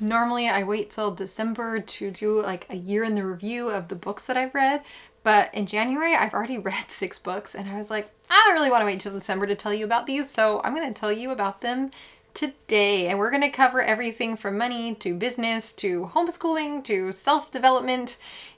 Normally I wait till December to do like a year in the review of the books that I've read. But in January, I've already read 6 books and I was like, I don't really want to wait till December to tell you about these. So I'm going to tell you about them today. And we're going to cover everything from money to business to homeschooling to self-development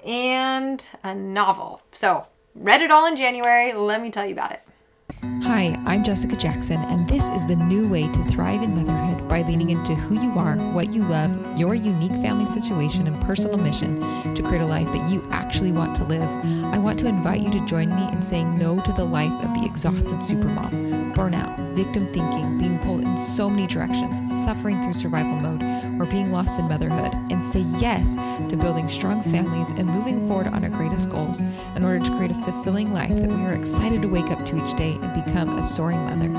and a novel. So read it all in January. Let me tell you about it. Hi, I'm Jessica Jackson, and this is the new way to thrive in motherhood by leaning into who you are, what you love, your unique family situation, and personal mission to create a life that you actually want to live. I want to invite you to join me in saying no to the life of the exhausted supermom, burnout, victim thinking, being pulled in so many directions, suffering through survival mode, or being lost in motherhood, and say yes to building strong families and moving forward on our greatest goals in order to create a fulfilling life that we are excited to wake up to each day and become a soaring mother.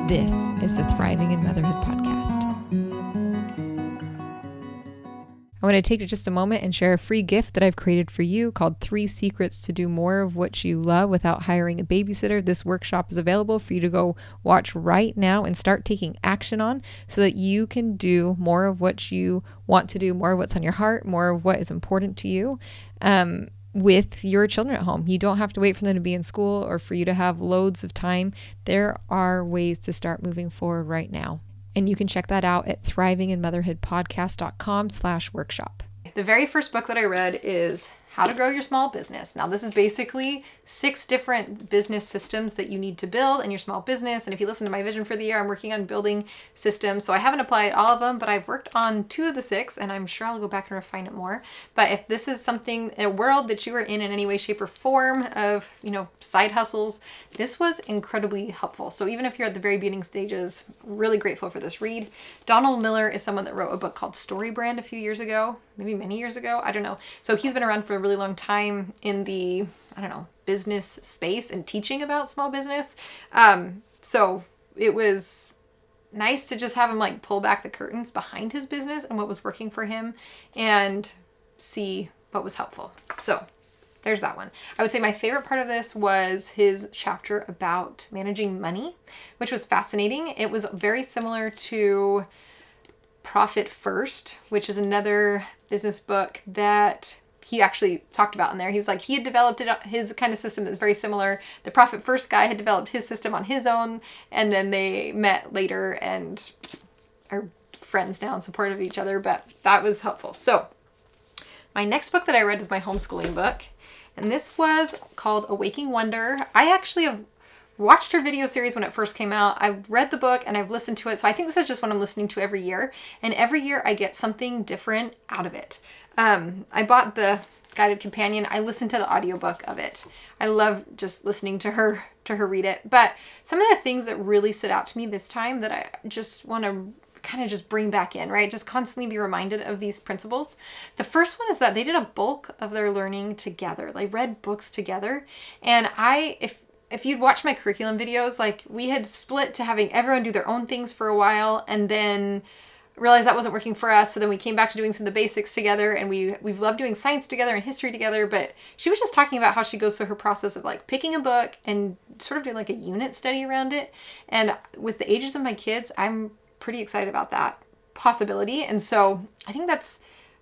This is the Thriving in Motherhood podcast. I want to take just a moment and share a free gift that I've created for you called 3 Secrets to Do More of What You Love Without Hiring a Babysitter. This workshop is available for you to go watch right now and start taking action on so that you can do more of what you want to do, more of what's on your heart, more of what is important to you. With your children at home. You don't have to wait for them to be in school or for you to have loads of time. There are ways to start moving forward right now. And you can check that out at thrivinginmotherhoodpodcast.com/workshop. The very first book that I read is How to Grow Your Small Business. Now, this is basically 6 different business systems that you need to build in your small business. And if you listen to my vision for the year, I'm working on building systems. So I haven't applied all of them, but I've worked on 2 of the 6, and I'm sure I'll go back and refine it more. But if this is something, a world that you are in any way, shape, or form of, side hustles, this was incredibly helpful. So even if you're at the very beginning stages, really grateful for this read. Donald Miller is someone that wrote a book called Story Brand a few years ago, maybe many years ago. I don't know. So he's been around for a really long time in the, business space and teaching about small business. So it was nice to just have him pull back the curtains behind his business and what was working for him and see what was helpful. So there's that one. I would say my favorite part of this was his chapter about managing money, which was fascinating. It was very similar to Profit First, which is another business book that he actually talked about in there. He was like, he had developed his kind of system that's very similar. The Profit First guy had developed his system on his own, and then they met later and are friends now and supportive of each other, but that was helpful. So my next book that I read is my homeschooling book, and this was called A Waking Wonder. I actually have watched her video series when it first came out. I've read the book and I've listened to it. So I think this is just what I'm listening to every year. And every year I get something different out of it. I bought the guided companion. I listened to the audiobook of it. I love just listening to her read it. But some of the things that really stood out to me this time that I just want to kind of just bring back in, right? Just constantly be reminded of these principles. The first one is that they did a bulk of their learning together. They read books together. And if you'd watched my curriculum videos, we had split to having everyone do their own things for a while and then realized that wasn't working for us. So then we came back to doing some of the basics together, and we've loved doing science together and history together. But she was just talking about how she goes through her process of picking a book and sort of doing a unit study around it. And with the ages of my kids, I'm pretty excited about that possibility. And so I think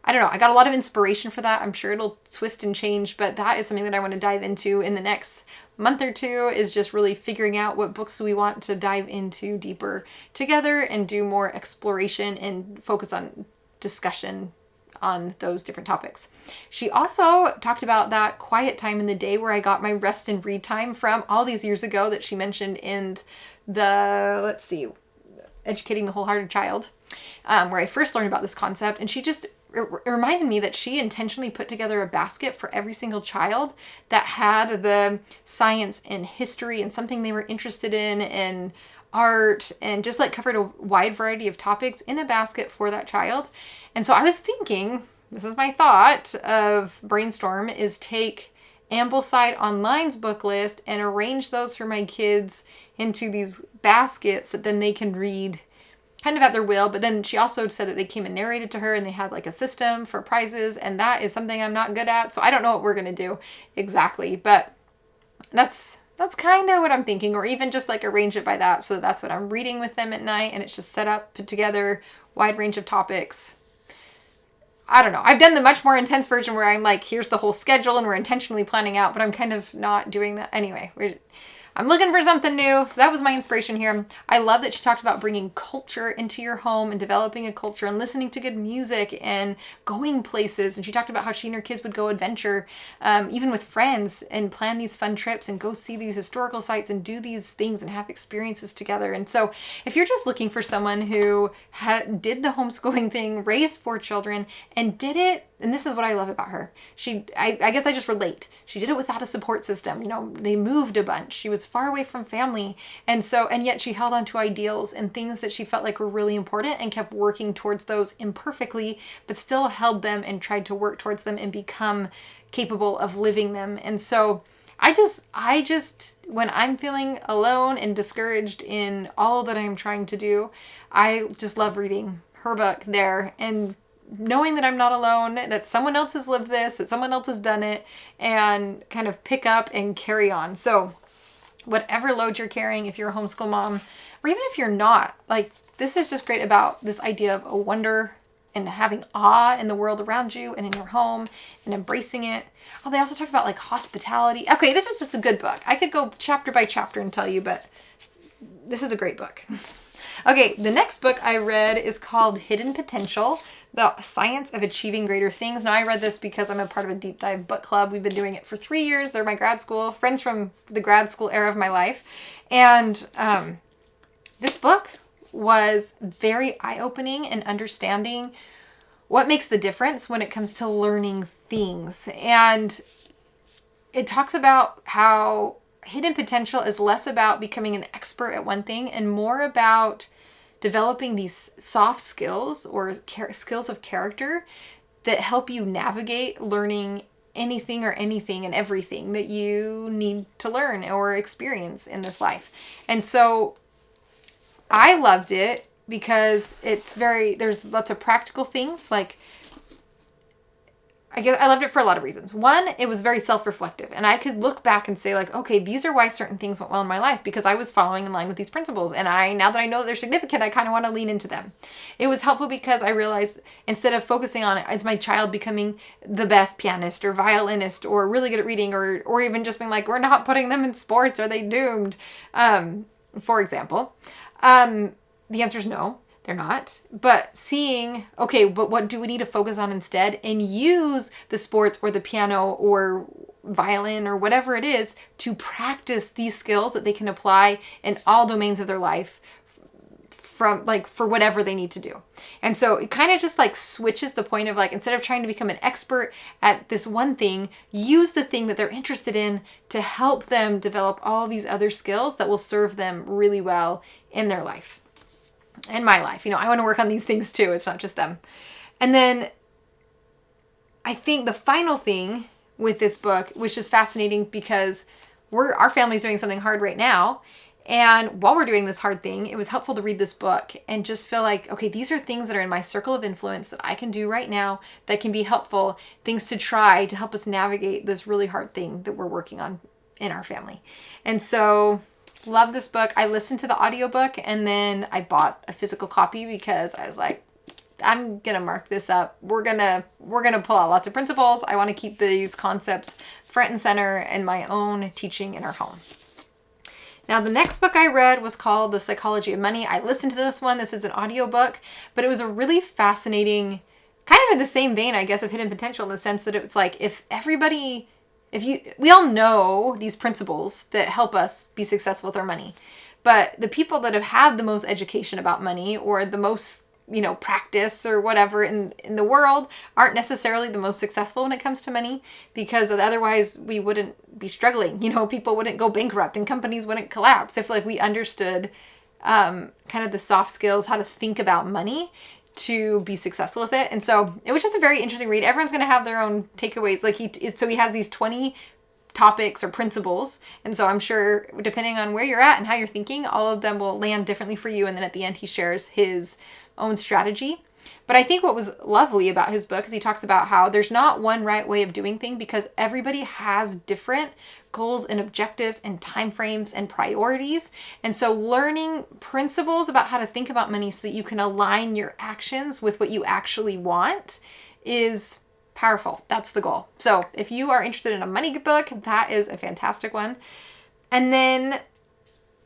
I don't know, I got a lot of inspiration for that. I'm sure it'll twist and change, but that is something that I want to dive into in the next month or 2, is just really figuring out what books we want to dive into deeper together and do more exploration and focus on discussion on those different topics. She also talked about that quiet time in the day where I got my rest and read time from all these years ago that she mentioned in the, Educating the Wholehearted Child, where I first learned about this concept. And she just reminded me that she intentionally put together a basket for every single child that had the science and history and something they were interested in and art, and just covered a wide variety of topics in a basket for that child. And so I was thinking, this is my thought of brainstorm, is take Ambleside Online's book list and arrange those for my kids into these baskets that then they can read kind of at their will. But then she also said that they came and narrated to her and they had a system for prizes, and that is something I'm not good at. So I don't know what we're going to do exactly, but that's kind of what I'm thinking, or even just arrange it by that. So that's what I'm reading with them at night, and it's just set up, put together, wide range of topics. I don't know. I've done the much more intense version where I'm like, here's the whole schedule and we're intentionally planning out, but I'm kind of not doing that. Anyway, I'm looking for something new. So that was my inspiration here. I love that she talked about bringing culture into your home and developing a culture and listening to good music and going places. And she talked about how she and her kids would go adventure, even with friends, and plan these fun trips and go see these historical sites and do these things and have experiences together. And so if you're just looking for someone who did the homeschooling thing, raised 4 children, and did it, and this is what I love about her. I guess I just relate. She did it without a support system. You know, they moved a bunch. She was far away from family. And yet she held on to ideals and things that she felt like were really important and kept working towards those imperfectly, but still held them and tried to work towards them and become capable of living them. And so I just, when I'm feeling alone and discouraged in all that I'm trying to do, I just love reading her book there and knowing that I'm not alone, that someone else has lived this, that someone else has done it, and kind of pick up and carry on. So whatever load you're carrying, if you're a homeschool mom, or even if you're not, like, this is just great about this idea of a wonder and having awe in the world around you and in your home and embracing it. Oh, they also talked about like hospitality. Okay, this is just a good book. I could go chapter by chapter and tell you, but this is a great book. Okay, the next book I read is called Hidden Potential: The Science of Achieving Greater Things. Now, I read this because I'm a part of a deep dive book club. We've been doing it for 3 years. They're my grad school friends from the grad school era of my life. And this book was very eye-opening in understanding what makes the difference when it comes to learning things. And it talks about how hidden potential is less about becoming an expert at one thing and more about developing these soft skills or skills of character that help you navigate learning anything and everything that you need to learn or experience in this life. And so I loved it because there's lots of practical things. Like, I guess I loved it for a lot of reasons. One, it was very self-reflective, and I could look back and say like, okay, these are why certain things went well in my life, because I was following in line with these principles. And now that I know that they're significant, I kind of want to lean into them. It was helpful because I realized instead of focusing on, is my child becoming the best pianist or violinist or really good at reading, or even just being like, we're not putting them in sports, are they doomed? For example, the answer is no. They're not. But seeing, okay, but what do we need to focus on instead, and use the sports or the piano or violin or whatever it is to practice these skills that they can apply in all domains of their life for whatever they need to do. And so it kind of just like switches the point of like, instead of trying to become an expert at this one thing, use the thing that they're interested in to help them develop all these other skills that will serve them really well in their life. In my life, I want to work on these things too. It's not just them. And then I think the final thing with this book, which is fascinating because our family's doing something hard right now. And while we're doing this hard thing, it was helpful to read this book and just feel like, okay, these are things that are in my circle of influence that I can do right now that can be helpful, things to try to help us navigate this really hard thing that we're working on in our family. And so love this book. I listened to the audiobook and then I bought a physical copy because I was like, I'm going to mark this up. We're going to pull out lots of principles. I want to keep these concepts front and center in my own teaching in our home. Now, the next book I read was called The Psychology of Money. I listened to this one. This is an audiobook, but it was a really fascinating, kind of in the same vein, I guess, of Hidden Potential, in the sense that it was like, we all know these principles that help us be successful with our money, but the people that have had the most education about money or the most, practice or whatever in the world aren't necessarily the most successful when it comes to money, because otherwise we wouldn't be struggling. People wouldn't go bankrupt and companies wouldn't collapse if like we understood kind of the soft skills, how to think about money to be successful with it. And so it was just a very interesting read. Everyone's going to have their own takeaways. Like he has these 20 topics or principles. And so I'm sure depending on where you're at and how you're thinking, all of them will land differently for you. And then at the end, he shares his own strategy. But I think what was lovely about his book is he talks about how there's not one right way of doing things because everybody has different goals and objectives and timeframes and priorities. And so learning principles about how to think about money so that you can align your actions with what you actually want is powerful. That's the goal. So if you are interested in a money book, that is a fantastic one. And then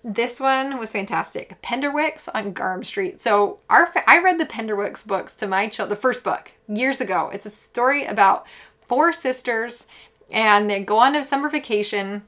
this one was fantastic. Penderwicks on Garm Street. So I read the Penderwicks books to my children, the first book, years ago. It's a story about 4 sisters, and they go on a summer vacation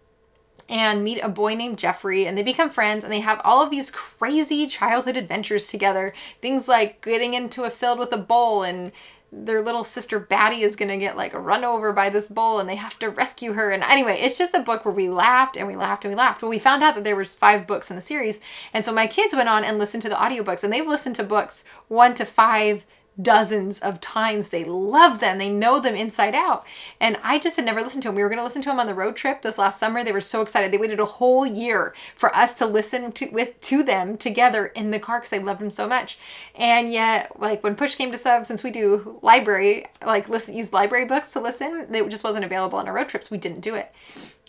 and meet a boy named Jeffrey, and they become friends, and they have all of these crazy childhood adventures together. Things like getting into a field with a bull, and their little sister Batty is going to get like run over by this bull, and they have to rescue her. And anyway, it's just a book where we laughed and we laughed and we laughed. Well, we found out that there was 5 books in the series. And so my kids went on and listened to the audiobooks, and they've listened to books 1 to 5 dozens of times. They love them. They know them inside out. And I just had never listened to them. We were going to listen to them on the road trip this last summer. They were so excited. They waited a whole year for us to listen to them together in the car because they loved them so much. And yet, like when push came to shove, since we do library, like use library books to listen, it just wasn't available on our road trips. We didn't do it.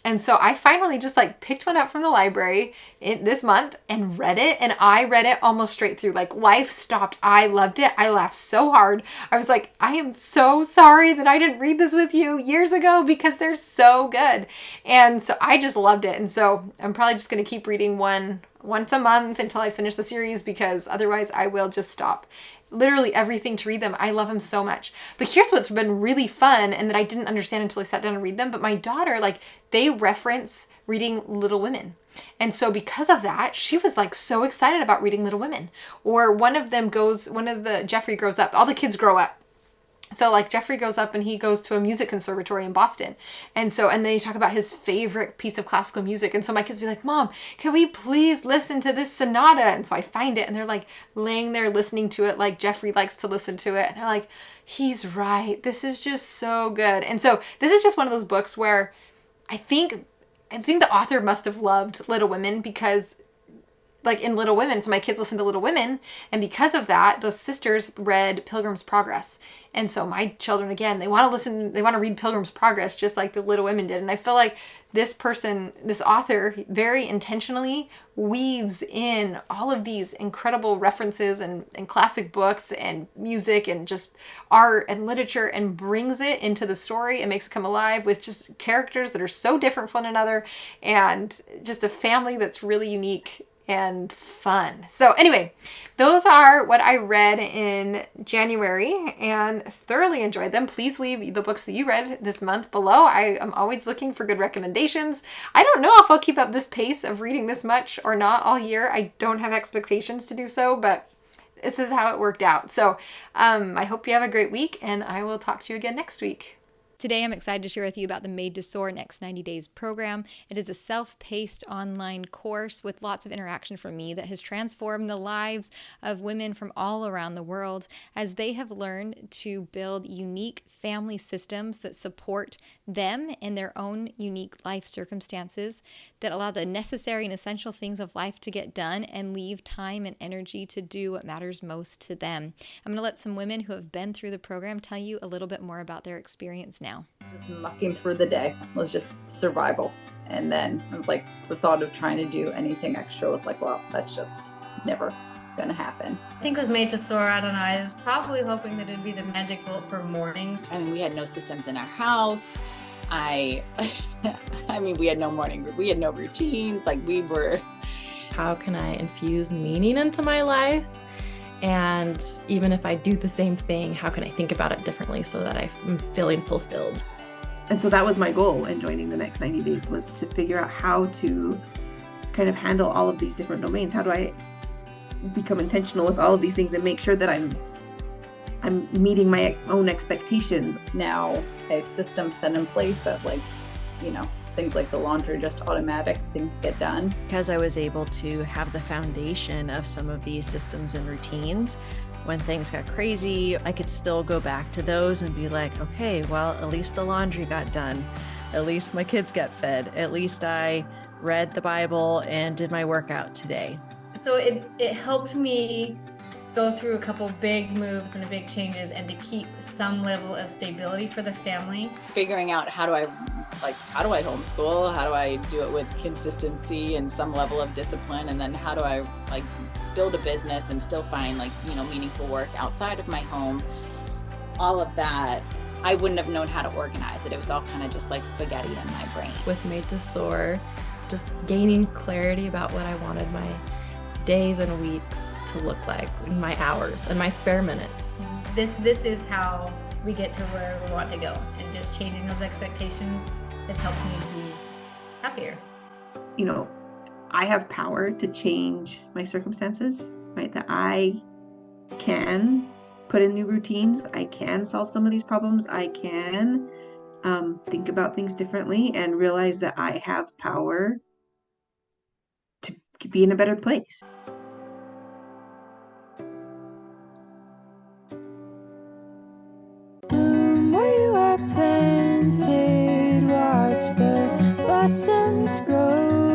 And so I finally just like picked one up from the library this month and read it. And I read it almost straight through. Like life stopped. I loved it. I laughed so hard. I was like, I am so sorry that I didn't read this with you years ago because they're so good. And so I just loved it. And so I'm probably just going to keep reading one once a month until I finish the series, because otherwise I will just stop. Literally everything to read them. I love them so much. But here's what's been really fun and that I didn't understand until I sat down and read them. But my daughter, like, they reference reading Little Women. And so because of that, she was like so excited about reading Little Women. Or Jeffrey grows up. All the kids grow up. So like Jeffrey goes up and he goes to a music conservatory in Boston. And they talk about his favorite piece of classical music. And so my kids be like, Mom, can we please listen to this sonata? And so I find it and they're like laying there listening to it like Jeffrey likes to listen to it. And they're like, he's right. This is just so good. And so this is just one of those books where I think the author must have loved Little Women, because like in Little Women, so my kids listen to Little Women, and because of that, those sisters read Pilgrim's Progress. And so my children, again, they want to read Pilgrim's Progress just like the Little Women did. And I feel like this author very intentionally weaves in all of these incredible references and classic books and music and just art and literature, and brings it into the story and makes it come alive with just characters that are so different from one another, and just a family that's really unique and fun. So anyway, those are what I read in January and thoroughly enjoyed them. Please leave the books that you read this month below. I am always looking for good recommendations. I don't know if I'll keep up this pace of reading this much or not all year. I don't have expectations to do so, but this is how it worked out. So I hope you have a great week, and I will talk to you again next week. Today, I'm excited to share with you about the Made to Soar Next 90 Days program. It is a self-paced online course with lots of interaction from me that has transformed the lives of women from all around the world as they have learned to build unique family systems that support them in their own unique life circumstances, that allow the necessary and essential things of life to get done and leave time and energy to do what matters most to them. I'm going to let some women who have been through the program tell you a little bit more about their experience now. Just mucking through the day was just survival. And then I was like, the thought of trying to do anything extra was like, well, that's just never gonna happen. I think with Made to Soar, I don't know, I was probably hoping that it'd be the magic bullet for morning. I mean, we had no systems in our house. I mean, we had no we had no routines. Like how can I infuse meaning into my life? And even if I do the same thing, how can I think about it differently so that I'm feeling fulfilled? And so that was my goal in joining the Next 90 Days, was to figure out how to kind of handle all of these different domains. How do I become intentional with all of these things and make sure that I'm meeting my own expectations? Now I have systems set in place that, like, you know, things like the laundry, just automatic, things get done. Because I was able to have the foundation of some of these systems and routines, when things got crazy, I could still go back to those and be like, okay, well, at least the laundry got done. At least my kids got fed. At least I read the Bible and did my workout today. So it helped me go through a couple big moves and big changes, and to keep some level of stability for the family. Figuring out how do I homeschool? How do I do it with consistency and some level of discipline? And then how do I build a business and still find meaningful work outside of my home? all of that, I wouldn't have known how to organize it. It was all kind of just like spaghetti in my brain. With Made to Soar, just gaining clarity about what I wanted my days and weeks to look like, my hours and my spare minutes. This is how we get to where we want to go, and just changing those expectations has helped me be happier. You know, I have power to change my circumstances, right? That I can put in new routines. I can solve some of these problems. I can think about things differently and realize that I have power to be in a better place. Where you are planted, watch the blossoms grow.